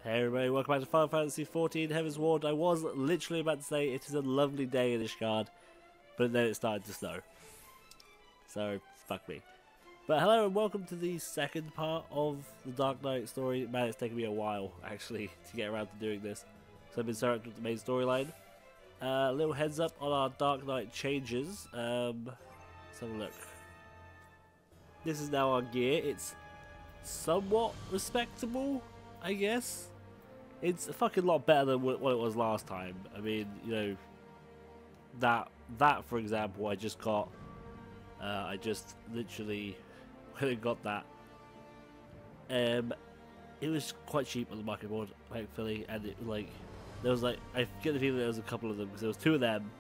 Hey everybody, welcome back to Final Fantasy XIV Heaven's Ward. I was literally about to say it is a lovely day in Ishgard, but then it started to snow. So, fuck me. But hello and welcome to the second part of the Dark Knight story. Man, it's taken me a while, actually, to get around to doing this. So I've been starting with the main storyline. Little heads up on our Dark Knight changes. Let's have a look. This is now our gear. It's somewhat respectable, I guess. It's a fucking lot better than what it was last time. I mean, you know, that for example, I just got. I just literally when I got that. It was quite cheap on the market board, thankfully, and it there was I get the feeling there was a couple of them because there was two of them.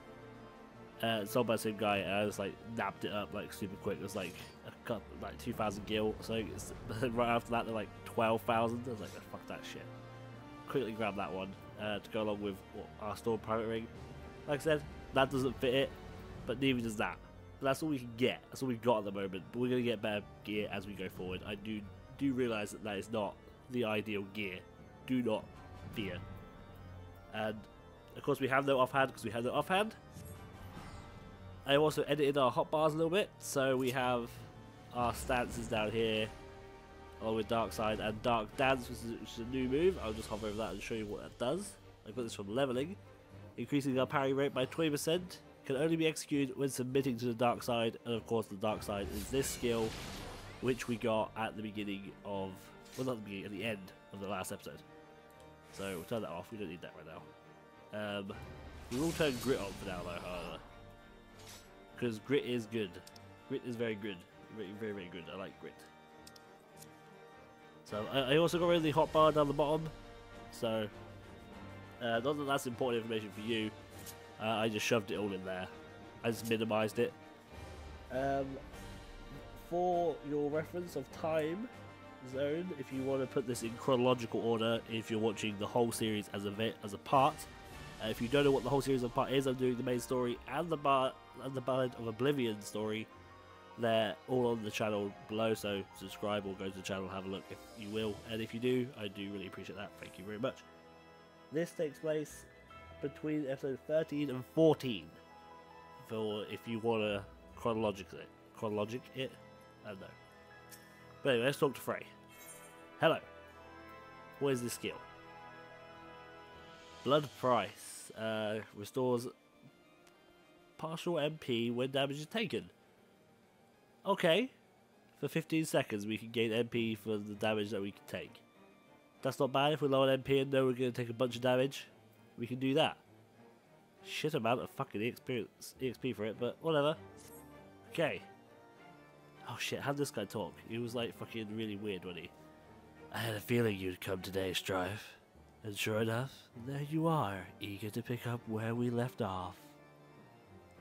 Sold by the same guy, and I just nabbed it up super quick. It was like 2,000 gil. So right after that, they're 12,000. I was like, oh, fuck that shit. Quickly grab that one to go along with our stored private ring. Like I said, that doesn't fit it, but neither does that. But that's all we can get. That's all we've got at the moment. But we're gonna get better gear as we go forward. I do realise that that is not the ideal gear. Do not fear. And of course, we have no offhand because we have no offhand. I also edited our hotbars a little bit, so we have our stances down here, along with Dark Side and Dark Dance, which is a new move. I'll just hover over that and show you what that does. I got this from leveling. Increasing our parry rate by 20%, can only be executed when submitting to the Dark Side, and of course the Dark Side is this skill, which we got at the beginning of, well not the beginning, at the end of the last episode. So we'll turn that off, we don't need that right now. We will turn Grit on for now though, however. Because Grit is good. Grit is very good. Very, very, very good. I like Grit. So I also got rid of the hotbar down the bottom. So not that that's important information for you. I just shoved it all in there. I just minimized it. For your reference of time zone, if you want to put this in chronological order, if you're watching the whole series as a part. If you don't know what the whole series of part is, I'm doing the main story and the Ballad of Oblivion story. They're all on the channel below, so subscribe or go to the channel and have a look if you will. And if you do, I do really appreciate that. Thank you very much. This takes place between episode 13 and 14. For if you want to chronologic it. I don't know. But anyway, let's talk to Frey. Hello. What is this skill? Blood Price. Restores partial MP when damage is taken. Okay. For 15 seconds we can gain MP for the damage that we can take. That's not bad if we're low on MP and know we're going to take a bunch of damage. We can do that. Shit amount of fucking EXP for it, but whatever. Okay. Oh shit, how'd this guy talk? He was fucking really weird, wasn't he? I had a feeling you'd come today, Strife. And sure enough, there you are, eager to pick up where we left off.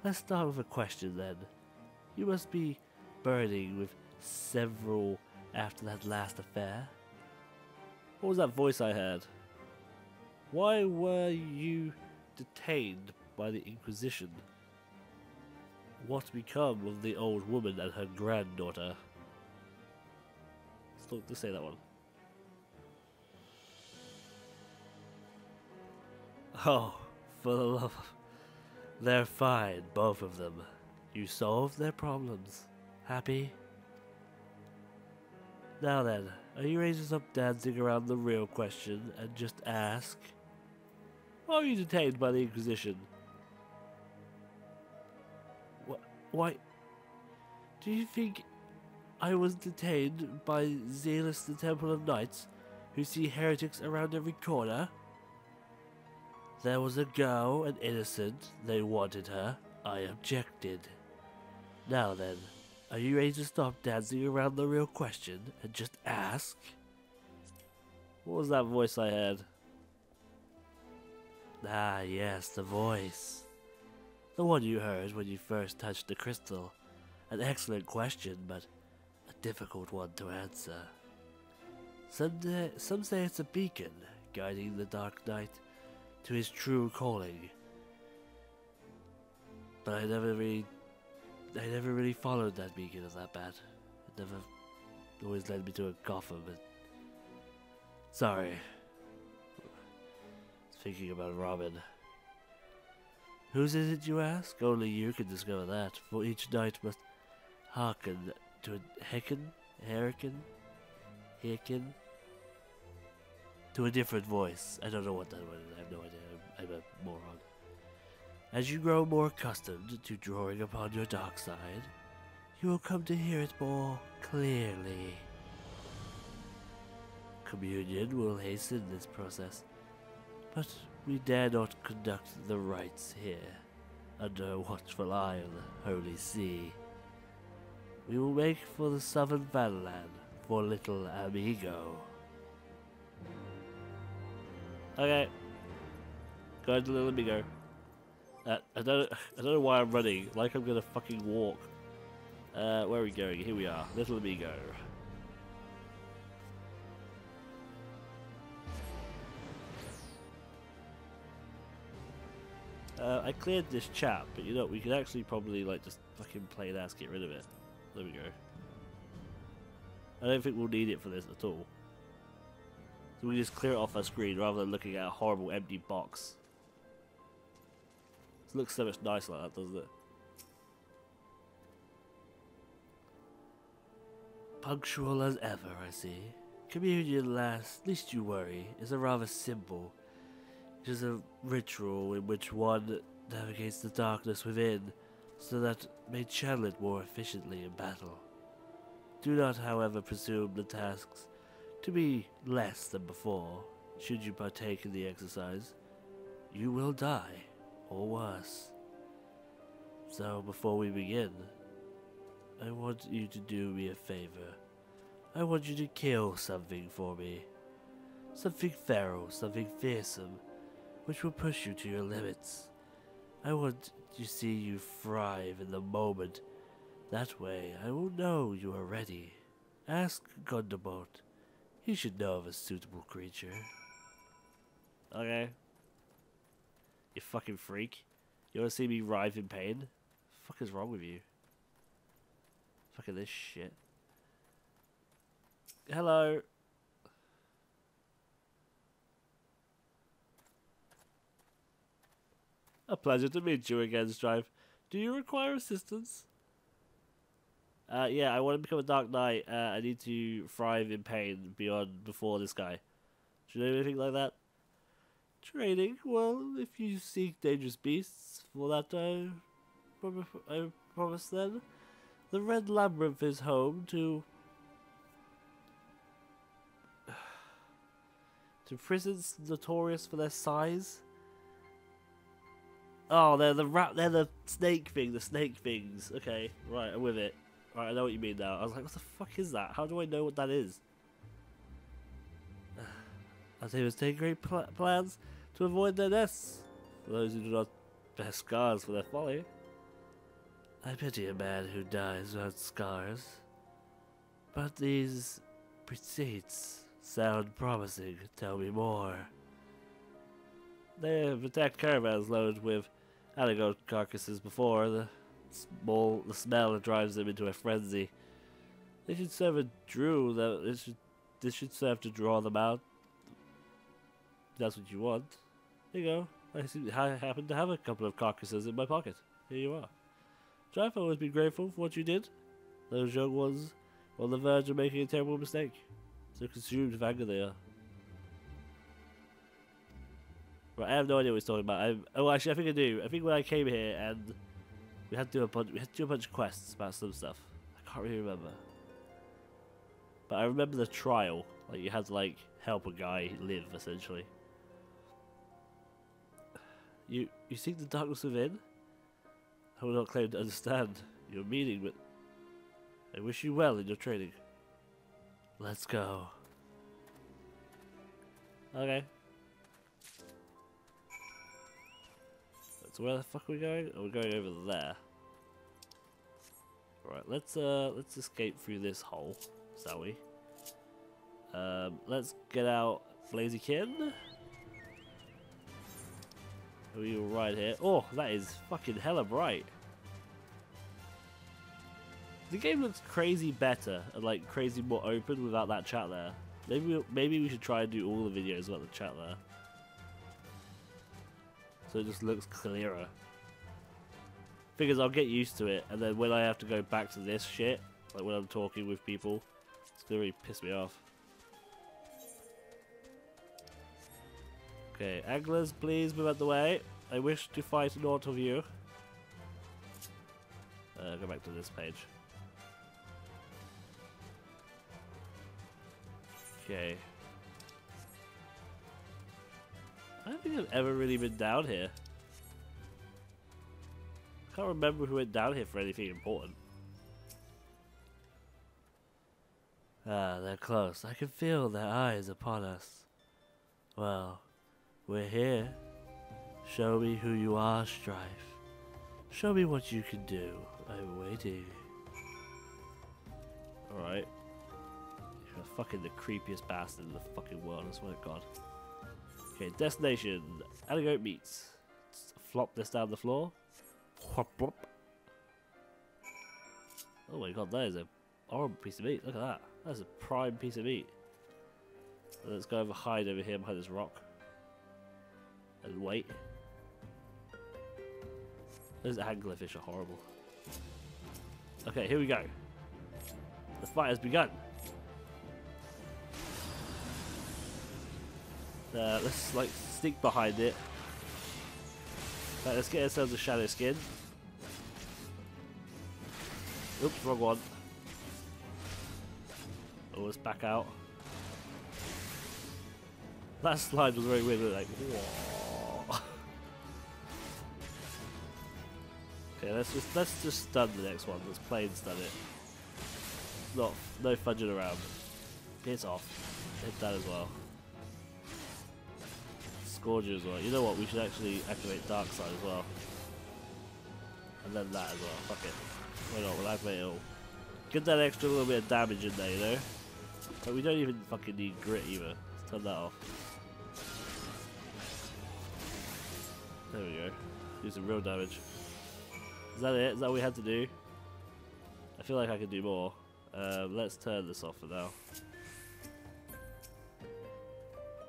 Let's start with a question then. You must be burning with several after that last affair. What was that voice I heard? Why were you detained by the Inquisition? What become of the old woman and her granddaughter? Let's say that one. Oh, for the love of... They're fine, both of them. You solved their problems. Happy? Now then, are you ready to stop dancing around the real question and just ask? Why were you detained by the Inquisition? Why? Do you think I was detained by Zealous the Temple of Knights, who see heretics around every corner? There was a girl, an innocent, they wanted her, I objected. Now then, are you ready to stop dancing around the real question and just ask? What was that voice I heard? Ah yes, the voice. The one you heard when you first touched the crystal. An excellent question, but a difficult one to answer. Some say it's a beacon, guiding the Dark Knight to his true calling. But I never really followed that beacon of that bad. It never always led me to a coffin, but... Sorry. thinking about Robin. Whose is it, you ask? Only you can discover that, for each knight must hearken to a Hurricane, to a different voice. I don't know what that was. I have no idea. I'm a moron. As you grow more accustomed to drawing upon your dark side, you will come to hear it more clearly. Communion will hasten this process, but we dare not conduct the rites here, under a watchful eye of the Holy See. We will make for the southern Vanland for little amigo. Okay. Go to little amigo. I don't know why I'm running. Like I'm gonna fucking walk. Where are we going? Here we are. Little amigo. I cleared this chat, but you know, we could actually probably like just fucking play it as, get rid of it. There we go. I don't think we'll need it for this at all. So we just clear it off our screen rather than looking at a horrible empty box. It looks so much nicer like that, doesn't it? Punctual as ever, I see. Communion last, least you worry, is a rather simple. It is a ritual in which one navigates the darkness within, so that may channel it more efficiently in battle. Do not, however, presume the tasks to be less than before. Should you partake in the exercise, you will die, or worse. So, before we begin, I want you to do me a favor. I want you to kill something for me. Something feral, something fearsome, which will push you to your limits. I want to see you thrive in the moment. That way, I will know you are ready. Ask Gondabot. He should know of a suitable creature. Okay. You fucking freak. You wanna see me writhe in pain? The fuck is wrong with you? Fucking this shit. Hello. A pleasure to meet you again, Strife. Do you require assistance? Yeah, I want to become a Dark Knight. I need to thrive in pain before this guy. Do you know anything like that? Training? Well, if you seek dangerous beasts, for that I promise then. The Red Labyrinth is home to prisons notorious for their size. Oh, they're the snake things. Okay, right, I'm with it. Right, I know what you mean now. I was like, what the fuck is that? How do I know what that is? As they must take great plans to avoid their nests, for those who do not bear scars for their folly. I pity a man who dies without scars. But these pursuits sound promising. Tell me more. They have attacked caravans loaded with alligator carcasses before. The smell drives them into a frenzy. They should serve a drew. This should serve to draw them out. If that's what you want. There you go. I happen to have a couple of carcasses in my pocket. Here you are. Strife, always be grateful for what you did. Those young ones were on the verge of making a terrible mistake. So consumed with anger they are. Right, I have no idea what he's talking about. Oh, actually, I think I do. I think when I came here and we had to do a bunch of quests about some stuff. I can't really remember. But I remember the trial. Like, you had to, like, help a guy live, essentially. You seek the darkness within? I will not claim to understand your meaning, but I wish you well in your training. Let's go. Okay. So where the fuck are we going? Oh, we're going over there. Right, let's escape through this hole, shall we? Let's get out Blaziken. We will ride here. Oh, that is fucking hella bright. The game looks crazy better and like crazy more open without that chat there. Maybe we should try and do all the videos without the chat there. so it just looks clearer. Figures I'll get used to it, and then when I have to go back to this shit, like when I'm talking with people, it's gonna really piss me off. Okay, anglers, please move out the way. I wish to fight naught of you. Go back to this page. Okay. I don't think I've ever really been down here. I can't remember who went down here for anything important. Ah, they're close. I can feel their eyes upon us. Well, we're here. Show me who you are, Strife. Show me what you can do. I'm waiting. Alright. You're fucking the creepiest bastard in the fucking world, I swear to God. Okay, destination. Alligator meats. Flop this down the floor. Whop, whop. Oh my God, that is a horrible piece of meat. Look at that. That's a prime piece of meat. Let's go hide over here behind this rock. And wait. Those anglerfish are horrible. Okay, here we go. The fight has begun. Let's like sneak behind it. Right, let's get ourselves a shadow skin. Oops, wrong one. Oh, let's back out. That slide was very weird, like, whoa. Okay, let's just stun the next one. Let's plain stun it. No fudging around. Piss off. Hit that as well. Scourge as well. You know what? We should actually activate Dark Side as well. And then that as well. Fuck it. Why not? We'll activate it all. Get that extra little bit of damage in there, you know? But we don't even fucking need grit either. Let's turn that off. There we go. Do some real damage. Is that it? Is that what we had to do? I feel like I could do more. Let's turn this off for now.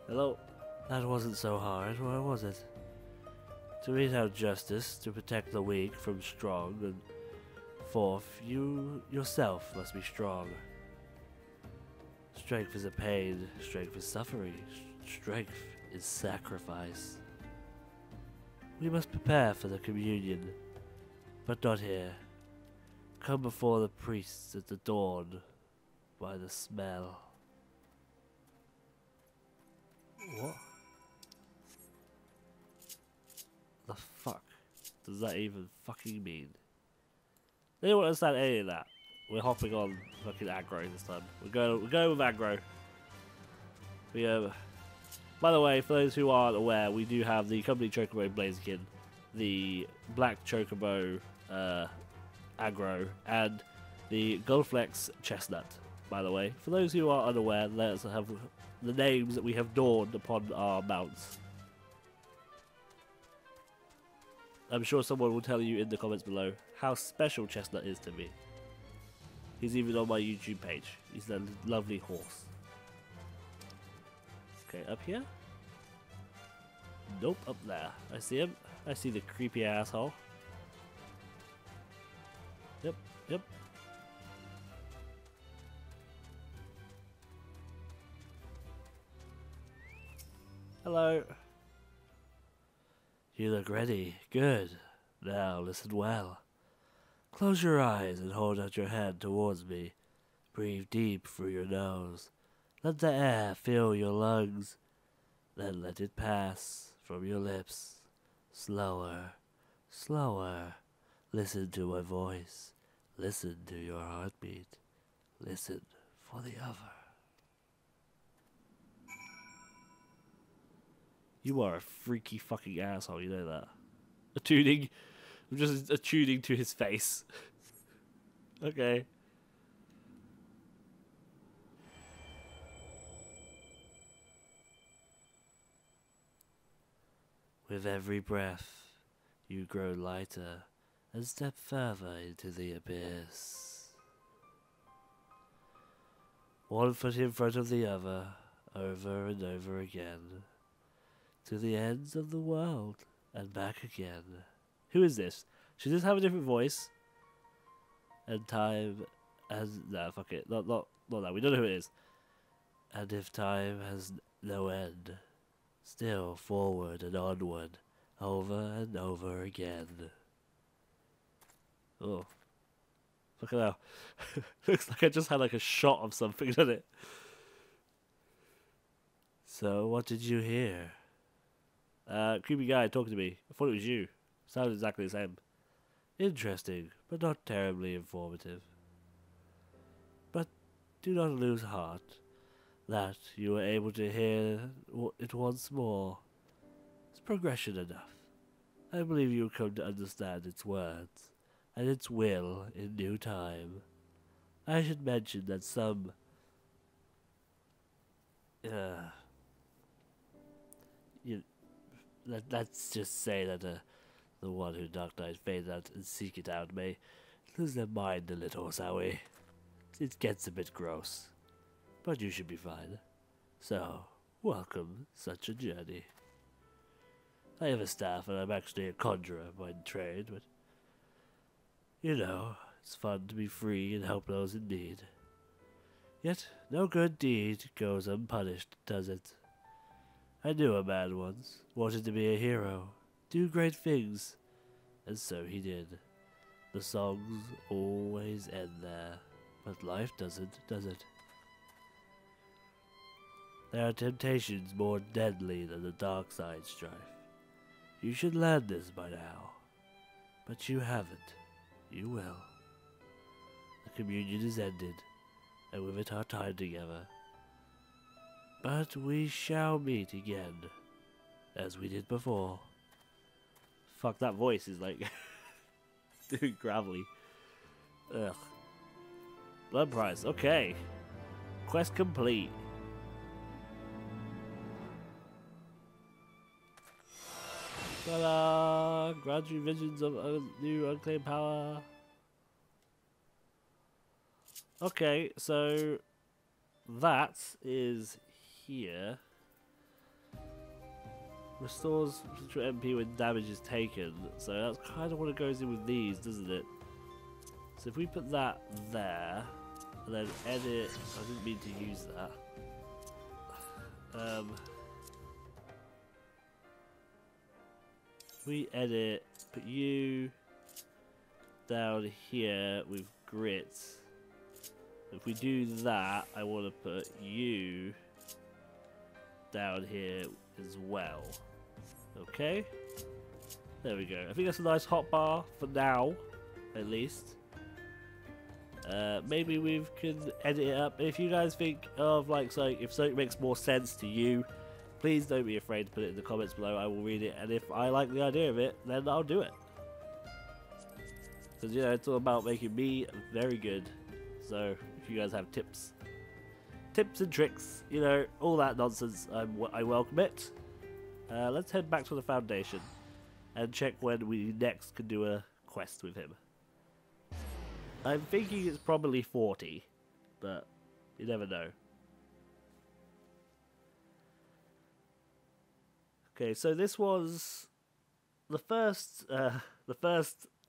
Hello? That wasn't so hard, or was it? To mete out justice, to protect the weak from strong, and fourth, you yourself must be strong. Strength is a pain, strength is suffering, strength is sacrifice. We must prepare for the communion, but not here. Come before the priests at the dawn by the smell. What? The fuck does that even fucking mean? They don't understand any of that. We're hopping on fucking aggro this time. We're going with aggro. By the way, for those who aren't aware, we do have the company Chocobo Blaziken, the Black Chocobo aggro, and the Goldflex Chestnut. By the way, for those who are unaware, let's have the names that we have dawned upon our mounts. I'm sure someone will tell you in the comments below how special Chestnut is to me. He's even on my YouTube page. He's a lovely horse. Okay, up here? Nope, up there. I see him. I see the creepy asshole. Yep, yep. Hello. You look ready. Good. Now listen well. Close your eyes and hold out your hand towards me. Breathe deep through your nose. Let the air fill your lungs. Then let it pass from your lips. Slower, slower. Listen to my voice. Listen to your heartbeat. Listen for the other. You are a freaky fucking asshole, you know that. Attuning. I'm just attuning to his face. Okay. With every breath, you grow lighter and step further into the abyss. One foot in front of the other, over and over again. To the ends of the world, And back again. Who is this? Should this have a different voice? And time has... Nah, fuck it. Not that. We don't know who it is. And if time has no end, still forward and onward, over and over again. Oh. Look at that. Looks like I just had like a shot of something, doesn't it? So, what did you hear? Creepy guy talking to me. I thought it was you. Sounded exactly the same. Interesting, but not terribly informative. But do not lose heart. That you were able to hear it once more is progression enough. I believe you will come to understand its words and its will in due time. I should mention that some let's just say that the one who Dark Knight fades out and seek it out may lose their mind a little, shall we? It gets a bit gross, but you should be fine. So, welcome such a journey. I have a staff and I'm actually a conjurer by trade, but you know, it's fun to be free and help those in need. Yet, no good deed goes unpunished, does it? I knew a man once, wanted to be a hero, do great things, and so he did. The songs always end there, but life doesn't, does it? There are temptations more deadly than the dark side, Strife. You should learn this by now. But you haven't. You will. The communion is ended, and with it our time together. But we shall meet again, as we did before. Fuck, that voice is like... dude, gravelly. Ugh. Blood price, okay. Quest complete. Ta-da! Grant you visions of a new unclaimed power. Okay, so that is here. Restores MP when damage is taken. So that's kind of what it goes in with these, doesn't it? So if we put that there, and then edit, I didn't mean to use that. We edit, put you down here with grit. If we do that, I want to put you down here as well. Okay? There we go. I think that's a nice hotbar for now, at least. Maybe we can edit it up. If you guys think of like something, if something makes more sense to you, please don't be afraid to put it in the comments below. I will read it, and if I like the idea of it, then I'll do it. Because, you know, it's all about making me very good. So, if you guys have tips and tricks, you know, all that nonsense, I welcome it. Let's head back to the Foundation and check when we next can do a quest with him. I'm thinking it's probably 40, but you never know. Okay, so this was the first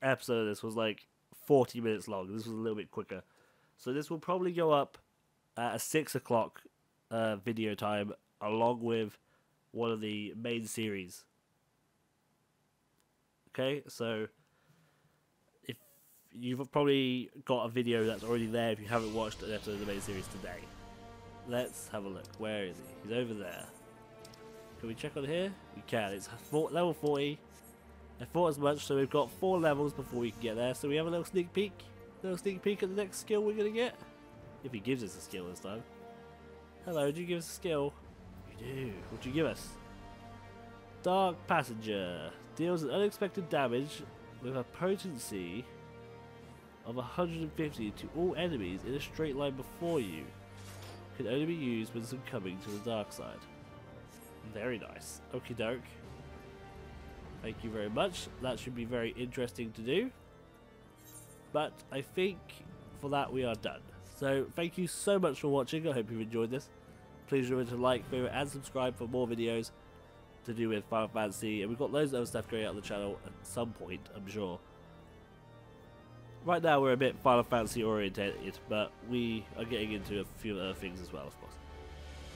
episode of this was like 40 minutes long. This was a little bit quicker. So this will probably go up at a 6 o'clock video time along with one of the main series. Okay, so if you've probably got a video that's already there if you haven't watched an episode of the main series today. Let's have a look. Where is he? He's over there. Can we check on here? We can. It's level 40. I thought as much, so we've got 4 levels before we can get there. So we have a little sneak peek. Little sneak peek at the next skill we're going to get. If he gives us a skill this time. Hello, did you give us a skill? You do. What'd you give us? Dark Passenger. Deals an unexpected damage with a potency of 150 to all enemies in a straight line before you. Can only be used when succumbing to the dark side. Very nice. Okie doke. Thank you very much. That should be very interesting to do. But I think for that we are done. So thank you so much for watching. I hope you've enjoyed this. Please remember to like, favorite and subscribe for more videos. to do with Final Fantasy, and we've got loads of other stuff going out on the channel at some point, I'm sure. Right now we're a bit Final Fantasy orientated, but we are getting into a few other things as well, of course.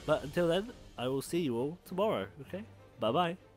But until then, I will see you all tomorrow, okay? Bye bye.